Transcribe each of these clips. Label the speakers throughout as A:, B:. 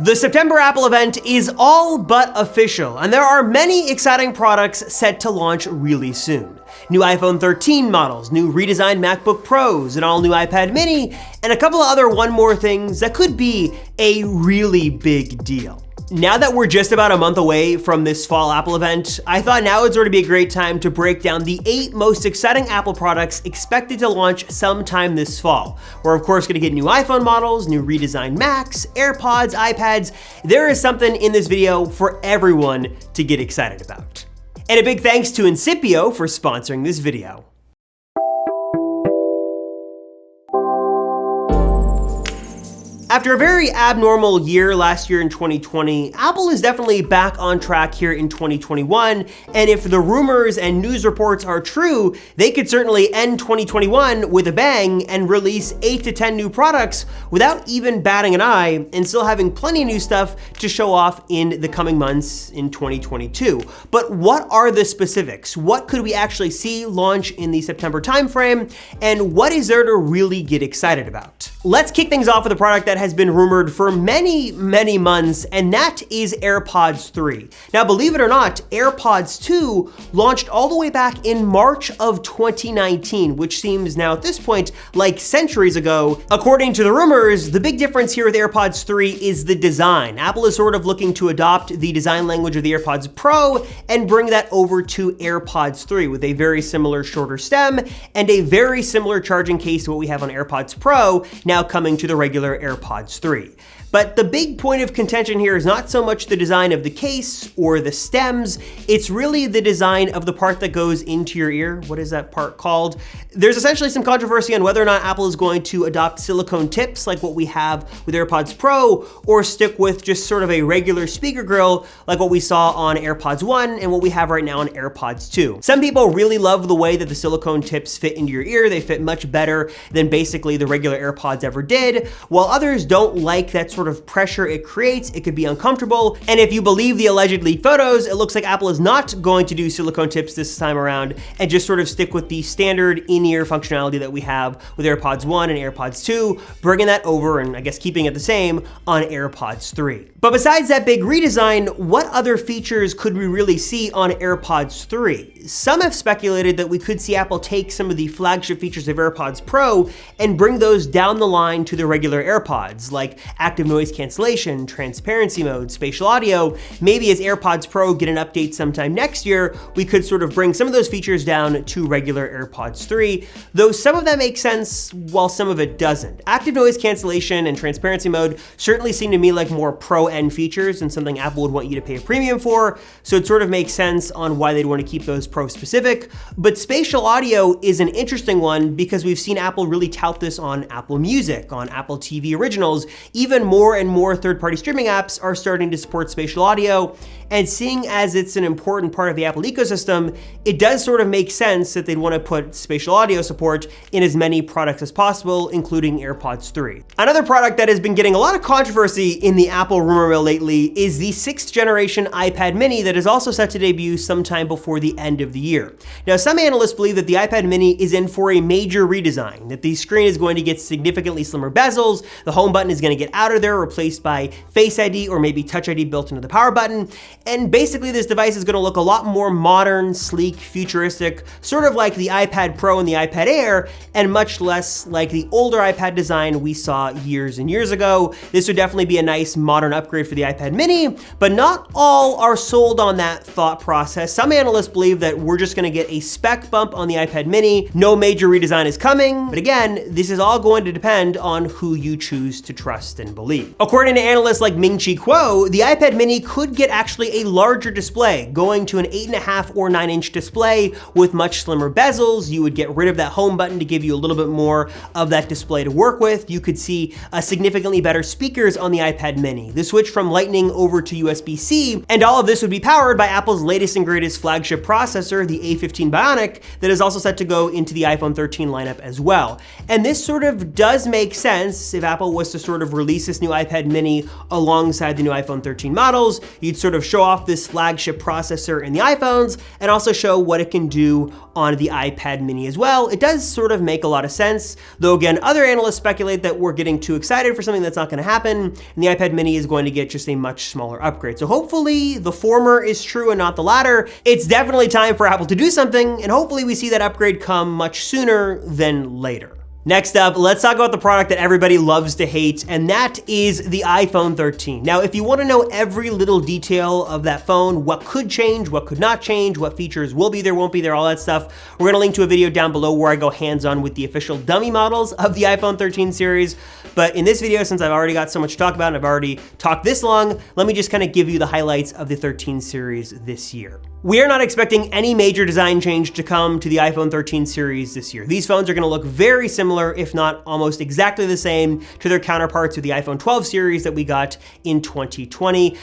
A: The September Apple event is all but official, and there are many exciting products set to launch really soon. New iPhone 13 models, new redesigned MacBook Pros, an all-new iPad mini, and a couple of other one more things that could be a really big deal. Now that we're just about a month away from this fall Apple event, I thought now would sort of be a great time to break down the 8 most exciting Apple products expected to launch sometime this fall. We're of course gonna get new iPhone models, new redesigned Macs, AirPods, iPads. There is something in this video for everyone to get excited about. And a big thanks to Incipio for sponsoring this video. After a very abnormal year last year in 2020, Apple is definitely back on track here in 2021, and if the rumors and news reports are true, they could certainly end 2021 with a bang and release 8 to 10 new products without even batting an eye, and still having plenty of new stuff to show off in the coming months in 2022. But what are the specifics? What could we actually see launch in the September timeframe, and what is there to really get excited about? Let's kick things off with a product that has been rumored for many months, and that is AirPods 3. Now, believe it or not, AirPods 2 launched all the way back in March of 2019, which seems now at this point like centuries ago. According to the rumors, the big difference here with AirPods 3 is the design. Apple is sort of looking to adopt the design language of the AirPods Pro and bring that over to AirPods 3 with a very similar shorter stem and a very similar charging case to what we have on AirPods Pro, now coming to the regular AirPods 3. But the big point of contention here is not so much the design of the case or the stems, it's really the design of the part that goes into your ear. What is that part called? There's essentially some controversy on whether or not Apple is going to adopt silicone tips like what we have with AirPods Pro, or stick with just sort of a regular speaker grill like what we saw on AirPods 1 and what we have right now on AirPods 2. Some people really love the way that the silicone tips fit into your ear. They fit much better than basically the regular AirPods ever did, while others don't like that sort of pressure it creates. It could be uncomfortable. And if you believe the alleged leaked photos, it looks like Apple is not going to do silicone tips this time around and just sort of stick with the standard in-ear functionality that we have with AirPods 1 and AirPods 2, bringing that over and I guess keeping it the same on AirPods 3. But besides that big redesign, what other features could we really see on AirPods 3? Some have speculated that we could see Apple take some of the flagship features of AirPods Pro and bring those down the line to the regular AirPods, like active noise cancellation, transparency mode, spatial audio. Maybe as AirPods Pro get an update sometime next year, we could sort of bring some of those features down to regular AirPods 3, though some of that makes sense while some of it doesn't. Active noise cancellation and transparency mode certainly seem to me like more pro-end features and something Apple would want you to pay a premium for, so it sort of makes sense on why they'd want to keep those pro-specific. But spatial audio is an interesting one because we've seen Apple really tout this on Apple Music, on Apple TV Originals. Even more and more third-party streaming apps are starting to support spatial audio, and seeing as it's an important part of the Apple ecosystem, it does sort of make sense that they'd want to put spatial audio support in as many products as possible, including AirPods 3. Another product that has been getting a lot of controversy in the Apple rumor mill lately is the 6th generation iPad mini that is also set to debut sometime before the end of the year. Now, some analysts believe that the iPad mini is in for a major redesign, that the screen is going to get significantly slimmer bezels, the home button is going to get out of there, replaced by Face ID or maybe Touch ID built into the power button, and basically this device is going to look a lot more modern, sleek, futuristic, sort of like the iPad Pro and the iPad Air, and much less like the older iPad design we saw years and years ago. This would definitely be a nice modern upgrade for the iPad mini, but not all are sold on that thought process. Some analysts believe that we're just going to get a spec bump on the iPad mini. No major redesign is coming, but again, this is all going to depend on who you choose to trust and believe. According to analysts like Ming-Chi Kuo, the iPad mini could get actually a larger display, going to an 8.5 or 9-inch display with much slimmer bezels. You would get rid of that home button to give you a little bit more of that display to work with. You could see significantly better speakers on the iPad mini. The switch from Lightning over to USB-C, and all of this would be powered by Apple's latest and greatest flagship processor, the A15 Bionic, that is also set to go into the iPhone 13 lineup as well. And this sort of does make sense if Apple was was to sort of release this new iPad mini alongside the new iPhone 13 models, you'd sort of show off this flagship processor in the iPhones and also show what it can do on the iPad mini as well. It does sort of make a lot of sense, though again, other analysts speculate that we're getting too excited for something that's not gonna happen, and the iPad mini is going to get just a much smaller upgrade. So hopefully the former is true and not the latter. It's definitely time for Apple to do something, and hopefully we see that upgrade come much sooner than later. Next up, let's talk about the product that everybody loves to hate, and that is the iPhone 13. Now, if you want to know every little detail of that phone, what could change, what could not change, what features will be there, won't be there, all that stuff, we're gonna link to a video down below where I go hands-on with the official dummy models of the iPhone 13 series. But in this video, since I've already got so much to talk about and I've already talked this long, let me just kind of give you the highlights of the 13 series this year. We are not expecting any major design change to come to the iPhone 13 series this year. These phones are gonna look very similar, if not almost exactly the same, to their counterparts with the iPhone 12 series that we got in 2020.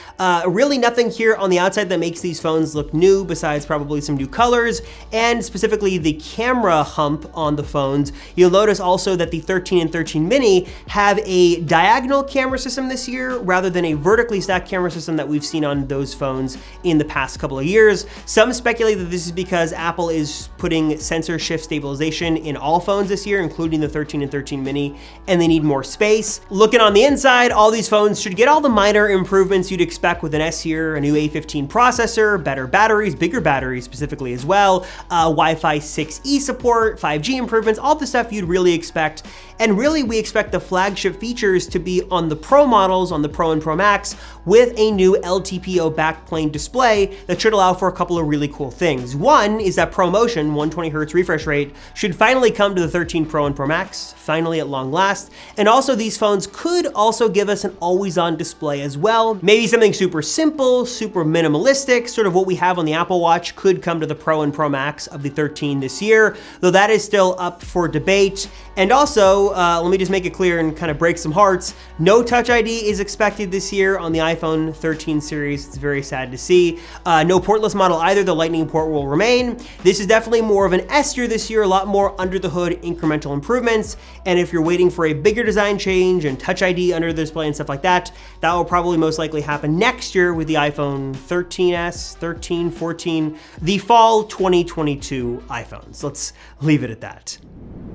A: Really nothing here on the outside that makes these phones look new, besides probably some new colors, and specifically the camera hump on the phones. You'll notice also that the 13 and 13 mini have a diagonal camera system this year, rather than a vertically stacked camera system that we've seen on those phones in the past couple of years. Some speculate that this is because Apple is putting sensor shift stabilization in all phones this year, including the 13 and 13 mini, and they need more space. Looking on the inside, all these phones should get all the minor improvements you'd expect with an S here, a new A15 processor, better batteries, bigger batteries specifically as well, Wi-Fi 6E support, 5G improvements, all the stuff you'd really expect. And really, we expect the flagship features to be on the Pro models, on the Pro and Pro Max, with a new LTPO backplane display that should allow for a couple of really cool things. One is that ProMotion 120 Hz refresh rate should finally come to the 13 Pro and Pro Max, finally at long last. And also these phones could also give us an always-on display as well. Maybe something super simple, super minimalistic, sort of what we have on the Apple Watch could come to the Pro and Pro Max of the 13 this year, though that is still up for debate. And also, let me just make it clear and kind of break some hearts, no Touch ID is expected this year on the iPhone 13 series. It's very sad to see. No portless model either, the Lightning port will remain. This is definitely more of an S tier this year, a lot more under the hood incremental improvements. And if you're waiting for a bigger design change and Touch ID under the display and stuff like that, that will probably most likely happen next year with the iPhone 13s, 13, 14, the fall 2022 iPhones. Let's leave it at that.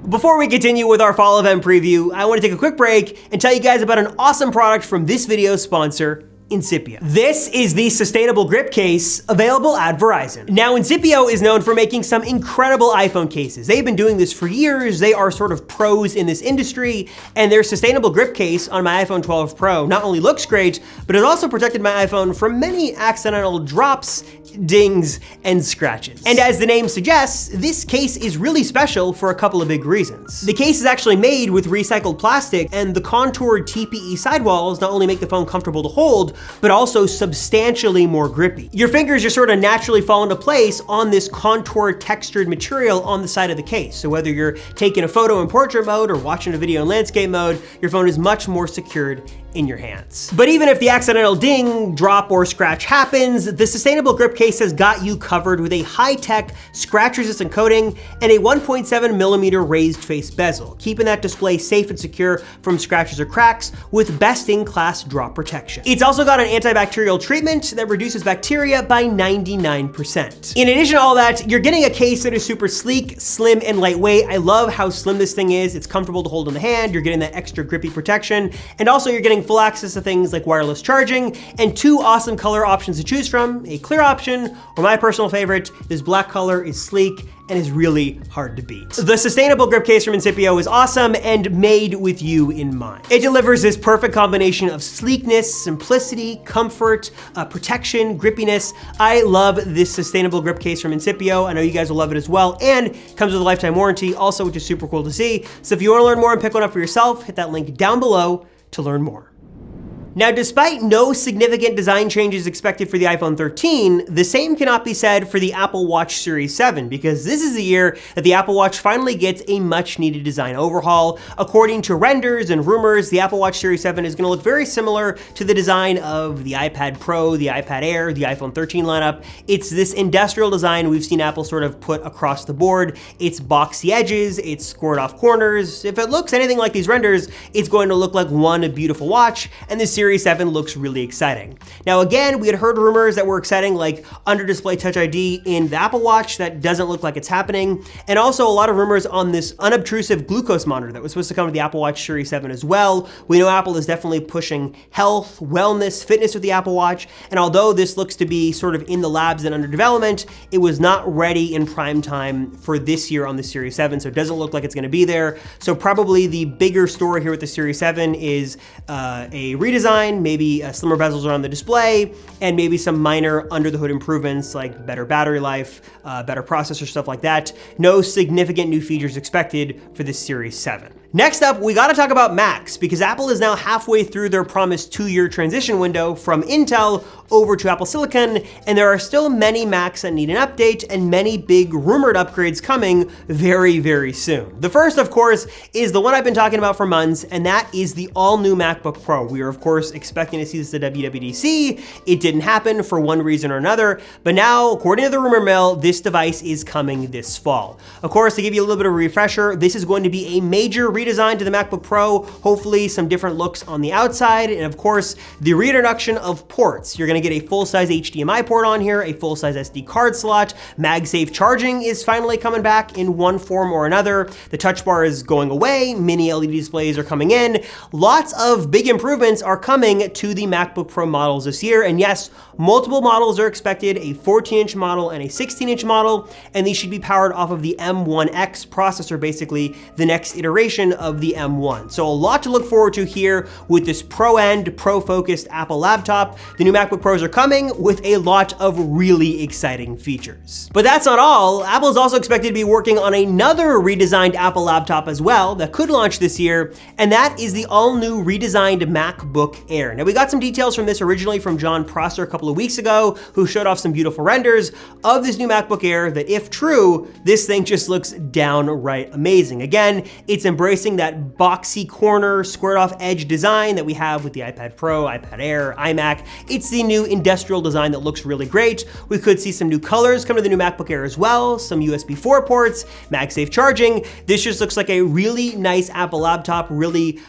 A: Before we continue with our fall event preview, I want to take a quick break and tell you guys about an awesome product from this video's sponsor, Incipio. This is the sustainable grip case available at Verizon. Now, Incipio is known for making some incredible iPhone cases. They've been doing this for years. They are sort of pros in this industry, and their sustainable grip case on my iPhone 12 Pro not only looks great, but it also protected my iPhone from many accidental drops, dings, and scratches. And as the name suggests, this case is really special for a couple of big reasons. The case is actually made with recycled plastic, and the contoured TPE sidewalls not only make the phone comfortable to hold, but also substantially more grippy. Your fingers just sort of naturally fall into place on this contoured textured material on the side of the case. So whether you're taking a photo in portrait mode or watching a video in landscape mode, your phone is much more secured in your hands. But even if the accidental ding, drop, or scratch happens, the sustainable grip case has got you covered with a high-tech, scratch-resistant coating and a 1.7mm raised face bezel, keeping that display safe and secure from scratches or cracks with best-in-class drop protection. It's also got an antibacterial treatment that reduces bacteria by 99%. In addition to all that, you're getting a case that is super sleek, slim, and lightweight. I love how slim this thing is. It's comfortable to hold in the hand. You're getting that extra grippy protection, and also you're getting full access to things like wireless charging and two awesome color options to choose from, a clear option, or my personal favorite, this black color is sleek and is really hard to beat. The sustainable grip case from Incipio is awesome and made with you in mind. It delivers this perfect combination of sleekness, simplicity, comfort, protection, grippiness. I love this sustainable grip case from Incipio. I know you guys will love it as well, and comes with a lifetime warranty also, which is super cool to see. So if you want to learn more and pick one up for yourself, hit that link down below to learn more. Now, despite no significant design changes expected for the iPhone 13, the same cannot be said for the Apple Watch Series 7, because this is the year that the Apple Watch finally gets a much-needed design overhaul. According to renders and rumors, the Apple Watch Series 7 is going to look very similar to the design of the iPad Pro, the iPad Air, the iPhone 13 lineup. It's this industrial design we've seen Apple sort of put across the board. It's boxy edges, it's squared off corners. If it looks anything like these renders, it's going to look like one beautiful watch, and the Series 7 looks really exciting. Now again, we had heard rumors that were exciting, like under-display Touch ID in the Apple Watch. That doesn't look like it's happening. And also a lot of rumors on this unobtrusive glucose monitor that was supposed to come to the Apple Watch Series 7 as well. We know Apple is definitely pushing health, wellness, fitness with the Apple Watch. And although this looks to be sort of in the labs and under development, it was not ready in prime time for this year on the Series 7. So it doesn't look like it's going to be there. So probably the bigger story here with the Series 7 is a redesign, maybe slimmer bezels around the display, and maybe some minor under the hood improvements like better battery life, better processor, stuff like that. No significant new features expected for this Series 7. Next up, we gotta talk about Macs, because Apple is now halfway through their promised 2-year transition window from Intel over to Apple Silicon, and there are still many Macs that need an update and many big rumored upgrades coming very, very soon. The first, of course, is the one I've been talking about for months, and that is the all-new MacBook Pro. We are, of course, expecting to see this at WWDC. It didn't happen for one reason or another, but now, according to the rumor mill, this device is coming this fall. Of course, to give you a little bit of a refresher, this is going to be a major redesign to the MacBook Pro, hopefully some different looks on the outside, and of course, the reintroduction of ports. You're gonna get a full-size HDMI port on here, a full-size SD card slot, MagSafe charging is finally coming back in one form or another, the touch bar is going away, mini LED displays are coming in, lots of big improvements are coming to the MacBook Pro models this year, and yes, multiple models are expected, a 14-inch model and a 16-inch model, and these should be powered off of the M1X processor, basically the next iteration of the M1. So a lot to look forward to here with this pro-end, pro-focused Apple laptop. The new MacBook Pros are coming with a lot of really exciting features. But that's not all. Apple is also expected to be working on another redesigned Apple laptop as well that could launch this year, and that is the all-new redesigned MacBook Air. Now we got some details from this originally from Jon Prosser a couple of weeks ago, who showed off some beautiful renders of this new MacBook Air that, if true, this thing just looks downright amazing. Again, it's embracing that boxy corner, squared off edge design that we have with the iPad Pro, iPad Air, iMac. It's the new industrial design that looks really great. We could see some new colors come to the new MacBook Air as well, some USB 4 ports, MagSafe charging. This just looks like a really nice Apple laptop, really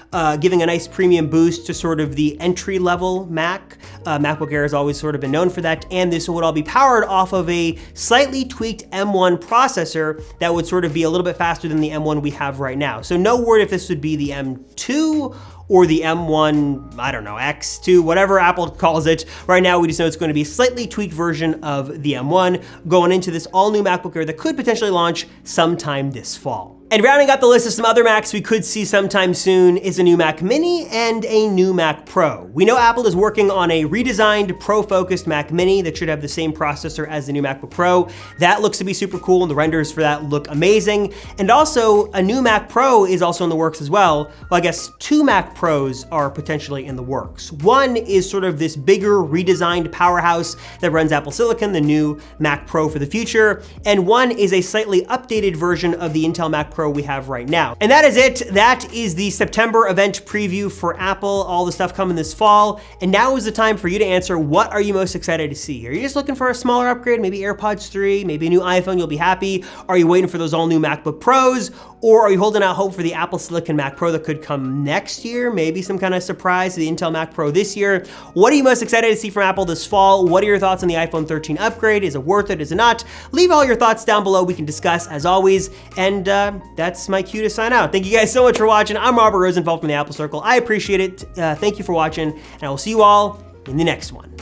A: giving a nice premium boost to sort of the entry-level Mac. MacBook Air has always sort of been known for that, and this would all be powered off of a slightly tweaked M1 processor that would sort of be a little bit faster than the M1 we have right now. So no word if this would be the M2 or the M1, I don't know, X2, whatever Apple calls it. Right now, we just know it's going to be a slightly tweaked version of the M1 going into this all-new MacBook Air that could potentially launch sometime this fall. And rounding out the list of some other Macs we could see sometime soon is a new Mac Mini and a new Mac Pro. We know Apple is working on a redesigned, pro-focused Mac Mini that should have the same processor as the new MacBook Pro. That looks to be super cool, and the renders for that look amazing. And also, a new Mac Pro is also in the works as well. Well, I guess 2 Mac Pros are potentially in the works. One is sort of this bigger, redesigned powerhouse that runs Apple Silicon, the new Mac Pro for the future. And one is a slightly updated version of the Intel Mac Pro we have right now. And that is it. That is the September event preview for Apple, all the stuff coming this fall. And now is the time for you to answer, what are you most excited to see? Are you just looking for a smaller upgrade, maybe AirPods 3, maybe a new iPhone, you'll be happy? Are you waiting for those all new MacBook Pros? Or are you holding out hope for the Apple Silicon Mac Pro that could come next year? Maybe some kind of surprise to the Intel Mac Pro this year. What are you most excited to see from Apple this fall? What are your thoughts on the iPhone 13 upgrade? Is it worth it? Is it not? Leave all your thoughts down below. We can discuss as always. And that's my cue to sign out. Thank you guys so much for watching. I'm Robert Rosenfeld from the Apple Circle. I appreciate it. Thank you for watching, and I will see you all in the next one.